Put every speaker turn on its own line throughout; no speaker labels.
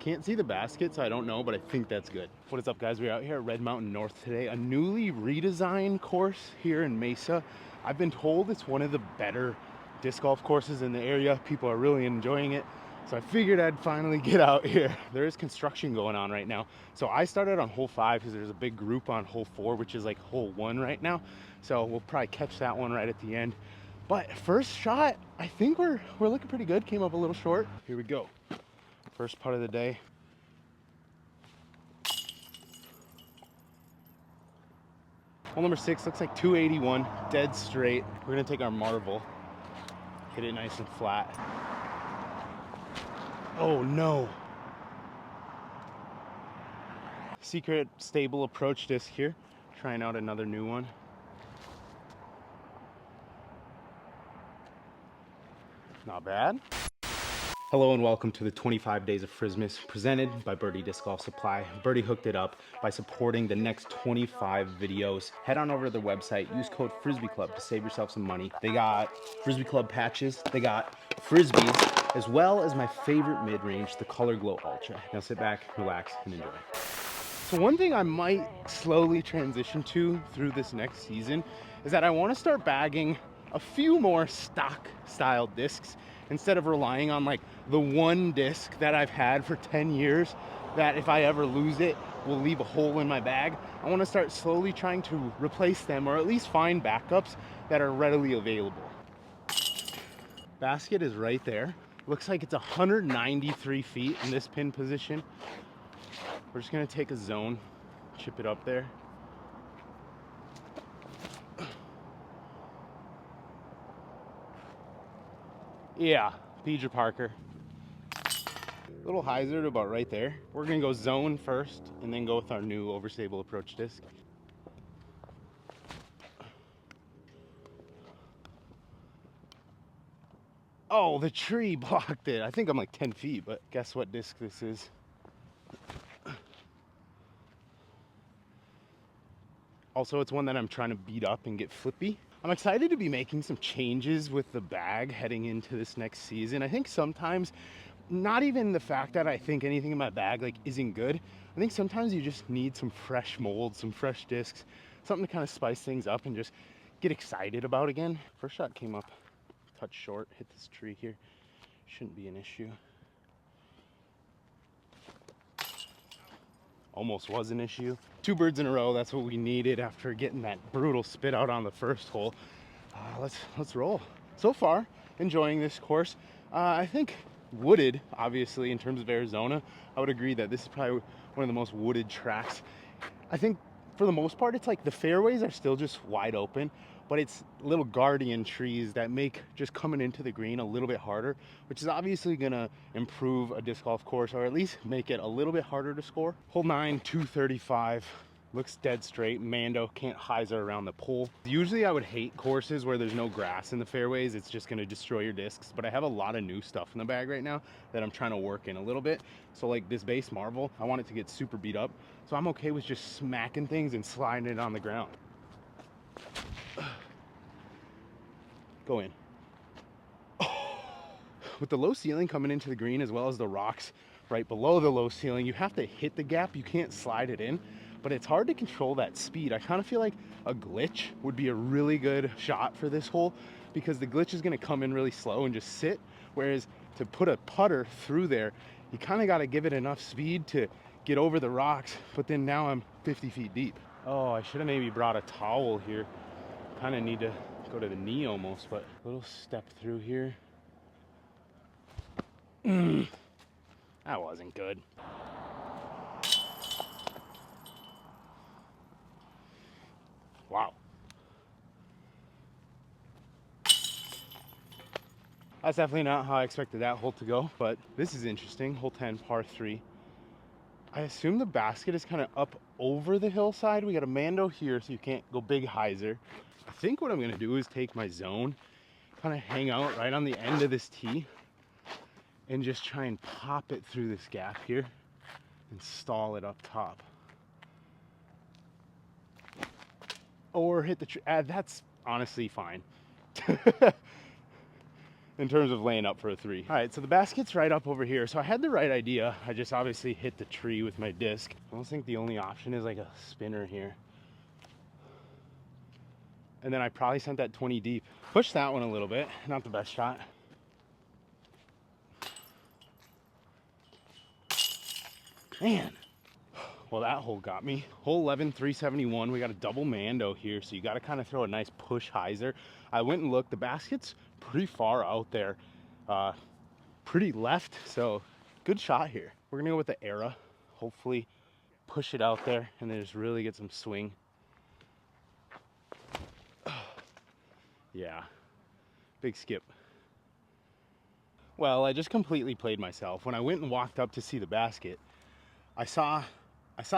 can't see the basket, so I don't know, but I think that's good. What is up, guys? We're out here at Red Mountain North today, a newly redesigned course here in Mesa. I've been told it's one of the better disc golf courses in the area. People are really enjoying it, so I figured I'd finally get out here. There is construction going on right now, so I started on hole 5 because there's a big group on hole 4, which is like hole 1 right now, so we'll probably catch that one right at the end. But first shot, I think we're looking pretty good. Came up a little short. Here we go. First putt of the day. Hole number 6 looks like 281, dead straight. We're gonna take our marble, hit it nice and flat. Oh no. Secret stable approach disc here. Trying out another new one. Not bad. Hello and welcome to the 25 Days of Frismas presented by Birdie Disc Golf Supply. Birdie hooked it up by supporting the next 25 videos. Head on over to their website, use code Frisbee Club to save yourself some money. They got Frisbee Club patches, they got Frisbees, as well as my favorite mid-range, the Color Glow Ultra. Now sit back, relax, and enjoy. So one thing I might slowly transition to through this next season is that I want to start bagging a few more stock style discs instead of relying on like the one disc that I've had for 10 years that if I ever lose it will leave a hole in my bag. I want to start slowly trying to replace them, or at least find backups that are readily available. Basket is right there. Looks like it's 193 feet in this pin position. We're just gonna take a zone, chip it up there. Yeah, Pedro Parker. Little hyzer to about right there. We're gonna go zone first and then go with our new overstable approach disc. Oh, the tree blocked it. I think I'm like 10 feet, but guess what disc this is? Also, it's one that I'm trying to beat up and get flippy. I'm excited to be making some changes with the bag heading into this next season. I think sometimes, not even the fact that I think anything in my bag like isn't good. I think sometimes you just need some fresh molds, some fresh discs, something to kind of spice things up and just get excited about again. First shot came up a touch short, hit this tree here. Shouldn't be an issue. Almost was an issue. 2 birds in a row, that's what we needed after getting that brutal spit out on the first hole. Let's roll. So far, enjoying this course. I think wooded, obviously, in terms of Arizona, I would agree that this is probably one of the most wooded tracks. I think for the most part, it's like the fairways are still just wide open, but it's little guardian trees that make just coming into the green a little bit harder, which is obviously gonna improve a disc golf course, or at least make it a little bit harder to score. Hole 9, 235. Looks dead straight. Mando can't hyzer around the pole. Usually I would hate courses where there's no grass in the fairways. It's just gonna destroy your discs, but I have a lot of new stuff in the bag right now that I'm trying to work in a little bit. So like this base marble, I want it to get super beat up. So I'm okay with just smacking things and sliding it on the ground. Go in. With the low ceiling coming into the green as well as the rocks right below the low ceiling, you have to hit the gap. You can't slide it in, but it's hard to control that speed. I kind of feel like a glitch would be a really good shot for this hole, because the glitch is going to come in really slow and just sit, whereas to put a putter through there, you kind of got to give it enough speed to get over the rocks. But then now I'm 50 feet deep. Oh, I should have maybe brought a towel here. Kind of need to go to the knee almost, but a little step through here. That wasn't good. Wow. That's definitely not how I expected that hole to go, but this is interesting. Hole 10, par 3. I assume the basket is kind of up over the hillside. We got a Mando here, so you can't go big hyzer. I think what I'm gonna do is take my zone, kind of hang out right on the end of this tee, and just try and pop it through this gap here and stall it up top. Or hit the tree. That's honestly fine. in terms of laying up for a 3. All right, so the basket's right up over here. So I had the right idea. I just obviously hit the tree with my disc. I almost think the only option is like a spinner here. And then I probably sent that 20 deep. Pushed that one a little bit, not the best shot. Man. Well, that hole got me. Hole 11, 371. We got a double Mando here, so you got to kind of throw a nice push hyzer. I went and looked. The basket's pretty far out there, pretty left, so good shot here. We're going to go with the Era. Hopefully push it out there and then just really get some swing. Yeah, big skip. Well, I just completely played myself. When I went and walked up to see the basket, I saw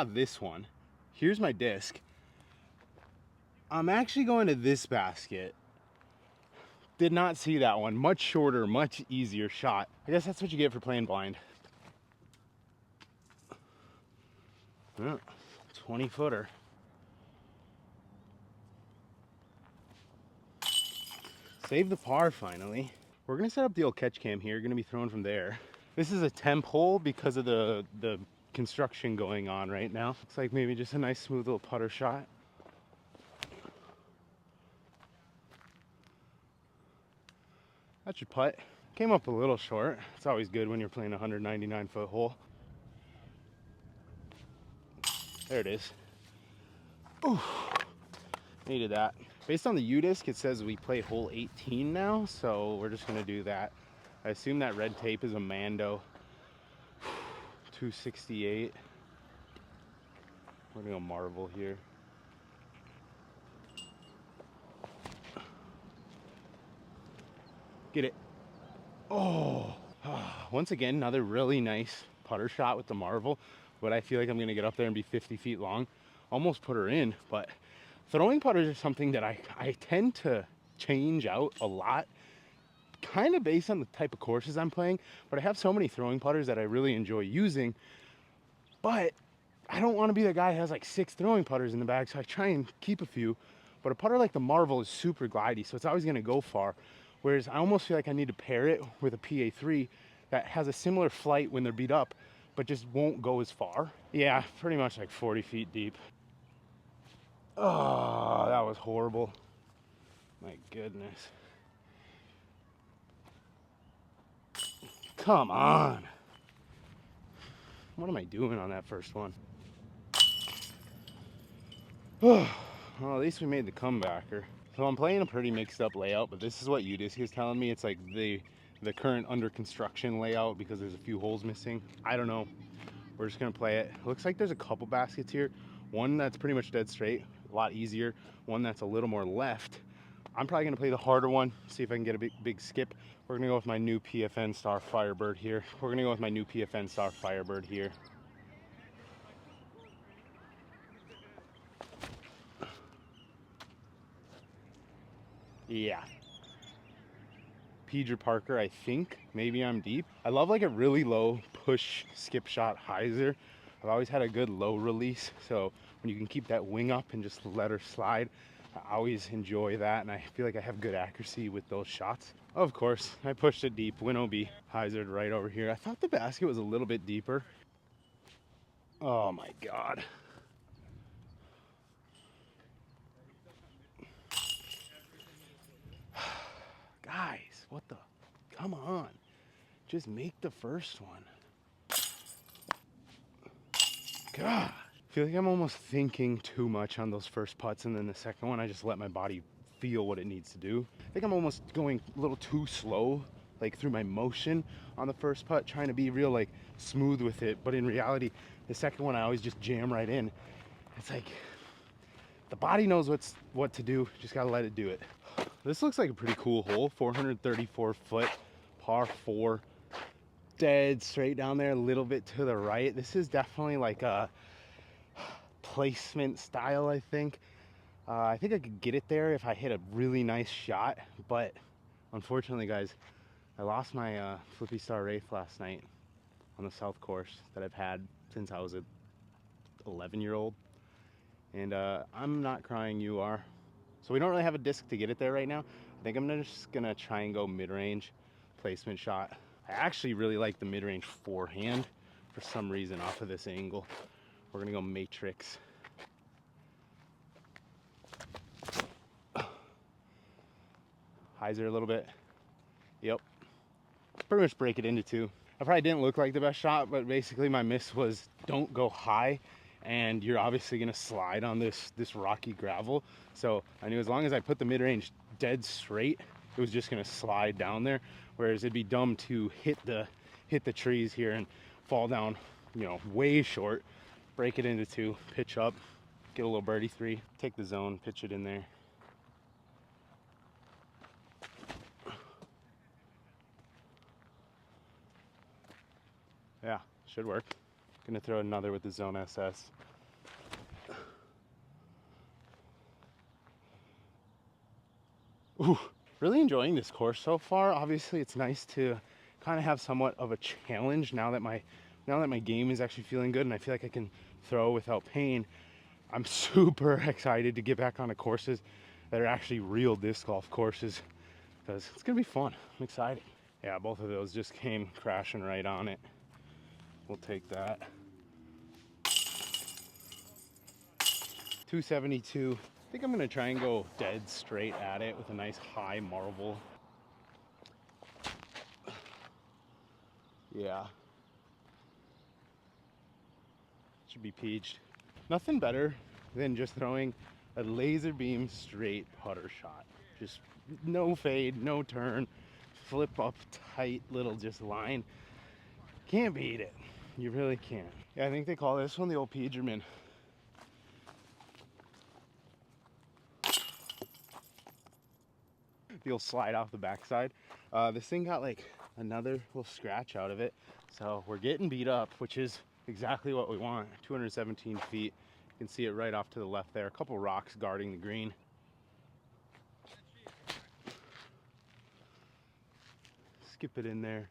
this one. Here's my disc. I'm actually going to this basket. Did not see that one. Much shorter, much easier shot. I guess that's what you get for playing blind. 20 footer. Save the par finally. We're gonna set up the old catch cam here. Gonna be throwing from there. This is a temp hole because of the construction going on right now. Looks like maybe just a nice smooth little putter shot. That's your putt. Came up a little short. It's always good when you're playing a 199-foot hole. There it is. Ooh, needed that. Based on the U-disc, it says we play hole 18 now, so we're just gonna do that. I assume that red tape is a Mando. 268. We're gonna go Marvel here. Get it. Oh, once again, another really nice putter shot with the Marvel, but I feel like I'm gonna get up there and be 50 feet long. Almost put her in, but throwing putters are something that I tend to change out a lot, kind of based on the type of courses I'm playing, but I have so many throwing putters that I really enjoy using, but I don't want to be the guy who has like 6 throwing putters in the bag, so I try and keep a few. But a putter like the Marvel is super glidey, so it's always going to go far. Whereas I almost feel like I need to pair it with a PA3 that has a similar flight when they're beat up, but just won't go as far. Yeah, pretty much like 40 feet deep. Oh, that was horrible. My goodness. Come on. What am I doing on that first one? Well, at least we made the comebacker. So I'm playing a pretty mixed up layout, but this is what UDisc is telling me. It's like the current under construction layout because there's a few holes missing. I don't know. We're just gonna play it. Looks like there's a couple baskets here. One that's pretty much dead straight, a lot easier. One that's a little more left. I'm probably gonna play the harder one, see if I can get a big skip. We're gonna go with my new PFN Star Firebird here. Yeah. Pedro Parker, I think. Maybe I'm deep. I love like a really low push skip shot hyzer. I've always had a good low release, so when you can keep that wing up and just let her slide, I always enjoy that, and I feel like I have good accuracy with those shots. Of course, I pushed it deep. Win OB. Hyzered right over here. I thought the basket was a little bit deeper. Oh my God. Guys, what the? Come on. Just make the first one. God. I feel like I'm almost thinking too much on those first putts, and then the second one, I just let my body feel what it needs to do. I think I'm almost going a little too slow, like through my motion on the first putt, trying to be real like smooth with it. But in reality, the second one, I always just jam right in. It's like the body knows what to do. Just gotta let it do it. This looks like a pretty cool hole. 434 foot, par 4. Dead straight down there, a little bit to the right. This is definitely like a placement style, I think. I think I could get it there if I hit a really nice shot, but unfortunately, guys, I lost my Flippy Star Wraith last night on the South course that I've had since I was a 11-year-old, and I'm not crying, you are. So we don't really have a disc to get it there right now. I think I'm just gonna try and go mid-range. placement shot. I actually really like the mid-range forehand for some reason off of this angle. We're gonna go matrix. Hyzer a little bit. Yep. Pretty much break it into two. I probably didn't look like the best shot, but basically my miss was don't go high, and you're obviously gonna slide on this rocky gravel. So I knew as long as I put the mid-range dead straight, it was just gonna slide down there. Whereas it'd be dumb to hit the trees here and fall down, you know, way short. Break it into two, pitch up, get a little birdie three, take the zone, pitch it in there. Yeah, should work. Gonna throw another with the zone SS. Ooh, really enjoying this course so far. Obviously, it's nice to kind of have somewhat of a challenge now that my game is actually feeling good and I feel like I can throw without pain. I'm super excited to get back onto courses that are actually real disc golf courses because it's gonna be fun. I'm excited. Yeah, both of those just came crashing right on it. We'll take that. 272. I think I'm gonna try and go dead straight at it with a nice high marble. Yeah. Should be peached. Nothing better than just throwing a laser beam straight putter shot. Just no fade, no turn, flip up tight little just line. Can't beat it. You really can't. Yeah, I think they call this one the old Pegerman. The old slide off the backside. This thing got like another little scratch out of it. So we're getting beat up, which is exactly what we want. 217 feet. You can see it right off to the left there. A couple rocks guarding the green. Skip it in there.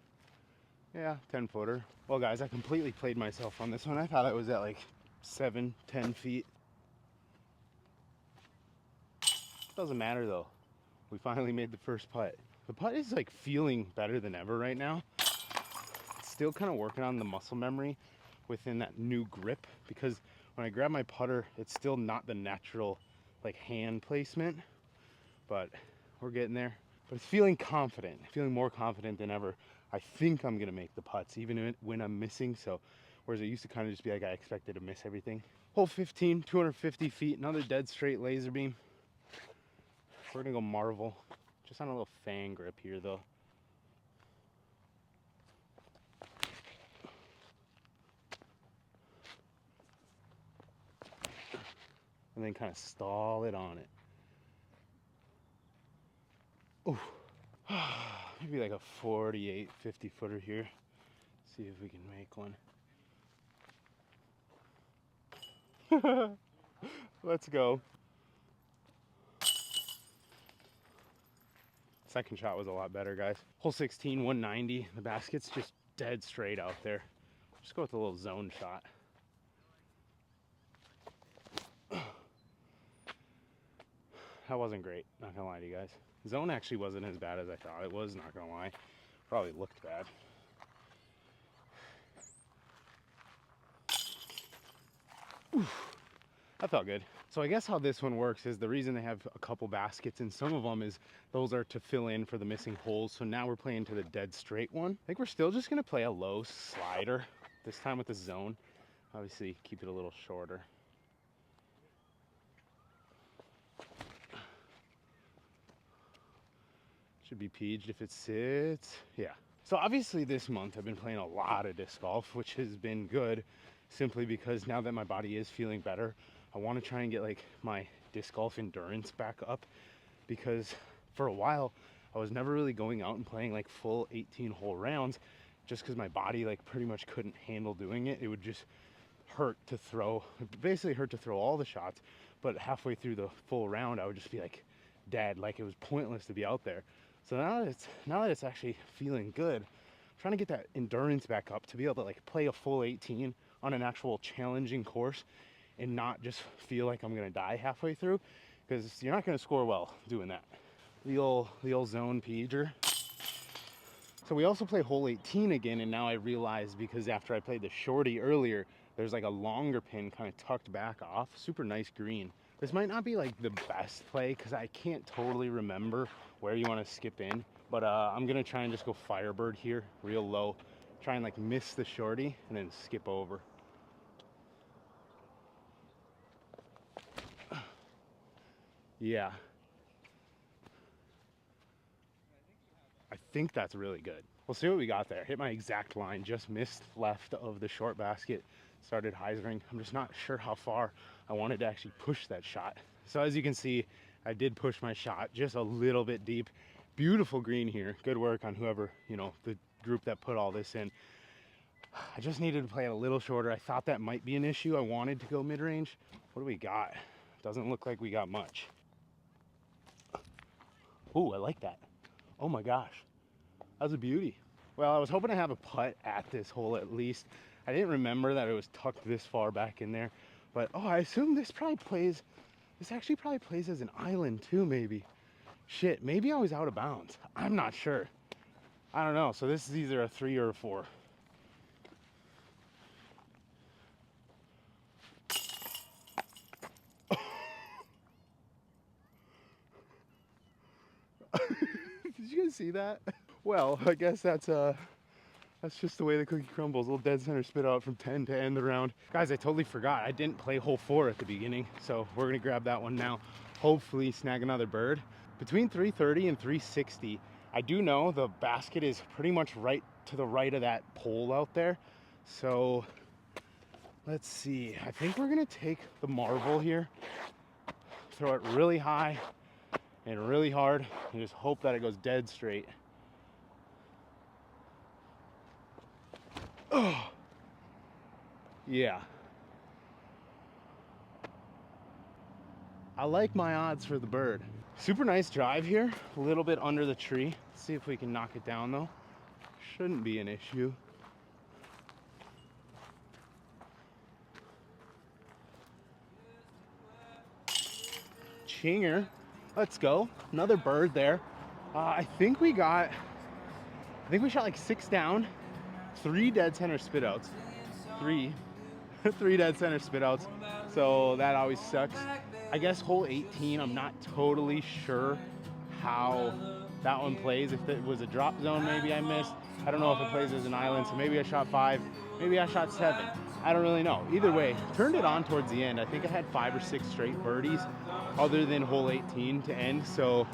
Yeah, 10 footer. Well guys, I completely played myself on this one. I thought I was at like 7, 10 feet. Doesn't matter though. We finally made the first putt. The putt is like feeling better than ever right now. Still kind of working on the muscle memory within that new grip, because when I grab my putter, it's still not the natural like hand placement, but we're getting there. But it's feeling confident, feeling more confident than ever. I think I'm gonna make the putts even when I'm missing. So whereas it used to kind of just be like I expected to miss everything. Hole 15, 250 feet, another dead straight laser beam. We're gonna go marvel, just on a little fang grip here though. And then kind of stall it on it. Ooh. Maybe like a 48, 50 footer here. See if we can make one. Let's go. Second shot was a lot better, guys. Hole 16, 190. The basket's just dead straight out there. Just go with a little zone shot. That wasn't great, not gonna lie to you guys. Zone actually wasn't as bad as I thought it was, not gonna lie. Probably looked bad. Oof. That felt good. So I guess how this one works is the reason they have a couple baskets in some of them is those are to fill in for the missing holes. So now we're playing to the dead straight one. I think we're still just gonna play a low slider, this time with the zone. Obviously keep it a little shorter. Should be peaged if it sits. Yeah. So obviously this month I've been playing a lot of disc golf, which has been good simply because now that my body is feeling better, I want to try and get like my disc golf endurance back up, because for a while I was never really going out and playing like full 18 hole rounds just because my body like pretty much couldn't handle doing it. It would just hurt to throw, basically hurt to throw all the shots, but halfway through the full round I would just be like dead, like it was pointless to be out there. So now that it's actually feeling good, I'm trying to get that endurance back up to be able to like play a full 18 on an actual challenging course and not just feel like I'm gonna die halfway through, because you're not gonna score well doing that. The old zone peager. So we also play hole 18 again, and now I realize, because after I played the shorty earlier, there's like a longer pin kind of tucked back off. Super nice green. This might not be like the best play because I can't totally remember where you want to skip in, but I'm gonna try and just go Firebird here, real low. Try and like miss the shorty and then skip over. Yeah. I think that's really good. We'll see what we got there. Hit my exact line, just missed left of the short basket. Started hyzering. I'm just not sure how far I wanted to actually push that shot. So as you can see, I did push my shot just a little bit deep. Beautiful green here. Good work on whoever, you know, the group that put all this in. I just needed to play it a little shorter. I thought that might be an issue. I wanted to go mid-range. What do we got? Doesn't look like we got much. Ooh, I like that. Oh my gosh, that was a beauty. Well, I was hoping to have a putt at this hole at least. I didn't remember that it was tucked this far back in there, but oh, I assume this actually probably plays as an island too, maybe. Shit, maybe I was out of bounds. I'm not sure. I don't know. So this is either a 3 or a 4. Did you guys see that? Well, I guess that's just the way the cookie crumbles. A little dead center spit out from 10 to end the round. Guys, I totally forgot. I didn't play hole 4 at the beginning, so we're gonna grab that one now. Hopefully snag another bird. Between 330 and 360, I do know the basket is pretty much right to the right of that pole out there. So let's see. I think we're gonna take the marble here, throw it really high and really hard, and just hope that it goes dead straight. Oh, yeah. I like my odds for the bird. Super nice drive here, a little bit under the tree. Let's see if we can knock it down though. Shouldn't be an issue. Chinger, let's go. Another bird there. I think we shot like 6 down, 3 dead center spit outs. 3 dead center spit outs. So that always sucks. I guess hole 18, I'm not totally sure how that one plays. If it was a drop zone, maybe I missed. I don't know if it plays as an island, so maybe I shot 5, maybe I shot 7. I don't really know. Either way, turned it on towards the end. I think I had 5 or 6 straight birdies other than hole 18 to end. So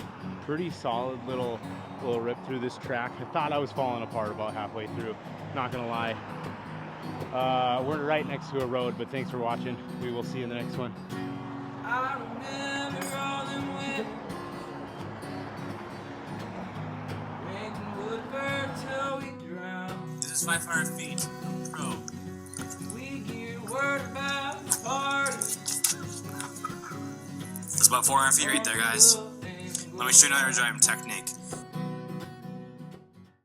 pretty solid little rip through this track. I thought I was falling apart about halfway through, not gonna lie. We're right next to a road, but thanks for watching. We will see you in the next one. I remember all them winters, drinking Woodford till we drown. This is 500 feet, pro. We hear word about the party. It's about 400 feet right there, guys. Let me show you another driving technique.